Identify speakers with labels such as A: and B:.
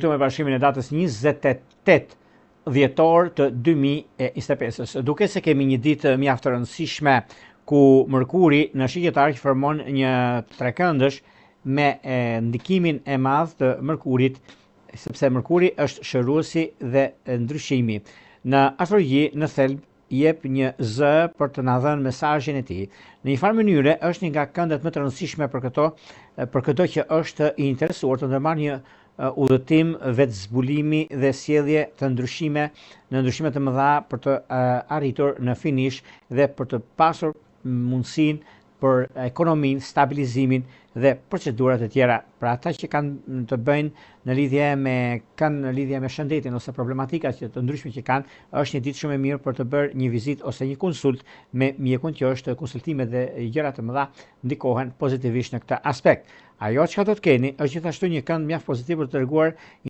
A: me bashkimin e datës 28 dhjetor të 2025-s. Duke se kemi një ditë mjaft të rëndësishme ku Mërkuri në shigjetar që formon një trekëndësh me ndikimin e madh të Mërkurit, sepse Mërkuri është shëruesi dhe ndryshimi. Në astrologji, në thelb jep një zë për të na dhënë mesazhin e tij. Në një farë mënyre është një nga këndet më të rëndësishme për këto që është i interesuar të ndërmarrë një udhëtim vetë zbulimi dhe sjellje të ndryshime të mëdha për të arritur në finish dhe për të pasur mundësinë për ekonominë, stabilizimin dhe procedurat e tjera. Pra ata që kanë të bëjnë në lidhje me shëndetin ose problematika të ndryshme që kanë, është një ditë shumë e mirë për të bërë një vizitë ose një konsult me mjekun, që është konsultimet dhe gjëra të mëdha ndikohen pozitivisht në këtë aspekt. Ajo çka do të keni është gjithashtu një kënd mjaft pozitiv për të treguar